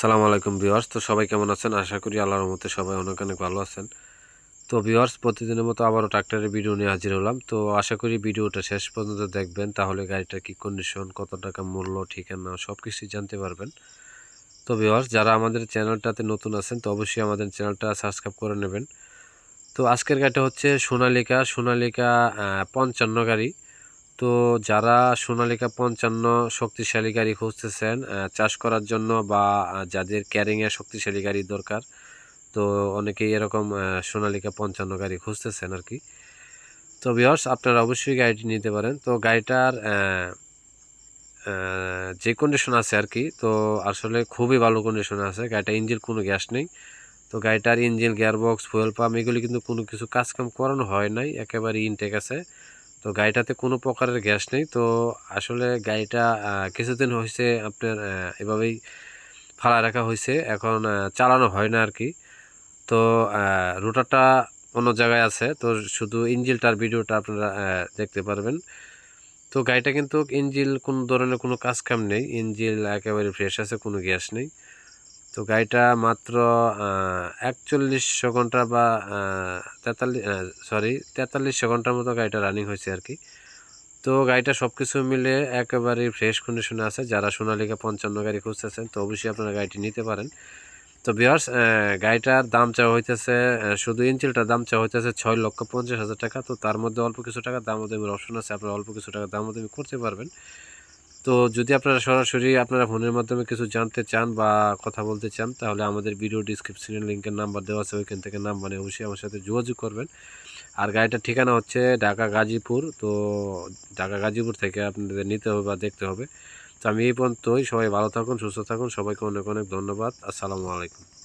আসসালামু আলাইকুম ভিউয়ার্স। তো সবাই কেমন আছেন? আশা করি আল্লাহর রহমতে সবাই অনেক অনেক ভালো আছেন। তো ভিউয়ার্স, প্রতিদিনের মতো আবারও ট্রাক্টরের ভিডিও নিয়ে হাজির হলাম। তো আশা করি ভিডিওটা শেষ পর্যন্ত দেখবেন, তাহলে গাড়িটার কি কন্ডিশন, কত টাকা মূল্য, ঠিকানা সব কিছুই জানতে পারবেন। তো ভিউয়ার্স, যারা আমাদের চ্যানেলটাতে নতুন আছেন তো অবশ্যই আমাদের চ্যানেলটা সাবস্ক্রাইব করে নেবেন। তো আজকের গাড়িটা হচ্ছে সোনালিকা 55 গাড়ি। তো যারা সোনালিকা 55 শক্তিশালী গাড়ি খুঁজতেছেন চাষ করার জন্য, বা যাদের ক্যারিংয়ে শক্তিশালী গাড়ি দরকার, তো অনেকেই এরকম সোনালিকা 55 গাড়ি খুঁজতেছেন আর কি। তো ভিউয়ার্স, আপনারা অবশ্যই গাড়িটি নিতে পারেন। তো গাড়িটার যে কন্ডিশন আছে আর কি, তো আসলে খুবই ভালো কন্ডিশনে আছে গাড়িটা। ইঞ্জিন কোনো গ্যাস নেই। তো গাড়িটার ইঞ্জিন, গিয়ারবক্স, ফুয়েল পাম্প এগুলি কিন্তু কোনো কিছু কাজকাম করানো হয় নাই, একেবারে ইনটেক আছে। তো গাড়িটাতে কোনো প্রকারের গ্যাস নেই। তো আসলে গাড়িটা কিছুদিন হয়েছে আপনার এভাবেই ফালা রাখা হয়েছে, এখন চালানো হয় না আর কি। তো রোটারটা অন্য জায়গায় আছে, তো শুধু ইঞ্জিনটার ভিডিওটা আপনারা দেখতে পারবেন। তো গাড়িটা কিন্তু ইঞ্জিন কোনো ধরনের কোনো কাজ কাম নেই, ইঞ্জিন একেবারে ফ্রেশ আছে, কোনো গ্যাস নেই। তো গাড়িটা মাত্র 4100 ঘন্টা বা 4300 ঘন্টার মতো গাড়িটা রানিং হয়েছে আর কি। তো গাড়িটা সব কিছু মিলে একেবারে ফ্রেশ কন্ডিশনে আছে। যারা সোনালিকা 55 গাড়ি খুঁজতেছেন তো অবশ্যই আপনারা গাড়িটি নিতে পারেন। তো ভিউয়ার্স, গাড়িটার দাম চাওয়া হইতেছে, শুধু ইঞ্জিনটার দাম চাওয়া হইতেছে 6,50,000 টাকা। তো তার মধ্যে অল্প কিছু টাকা দামাদামির অপশন আছে, আপনারা অল্প কিছু টাকা দামাদামি করতে পারবেন। তো যদি আপনারা সরাসরি আপনারা ফোনের মাধ্যমে কিছু জানতে চান বা কথা বলতে চান, তাহলে আমাদের ভিডিও ডিসক্রিপশনে লিঙ্কের নাম্বার দেওয়া আছে, ওইখান থেকে নাম্বার নিয়ে অবশ্যই আমার সাথে যোগাযোগ করবেন। আর গাড়িটার ঠিকানা হচ্ছে ঢাকা গাজীপুর। তো ঢাকা গাজীপুর থেকে আপনাদের নিতে হবে বা দেখতে হবে। তো আমি এই পর্যন্তই। সবাই ভালো থাকুন, সুস্থ থাকুন। সবাইকে অনেক অনেক ধন্যবাদ। আসসালামু আলাইকুম।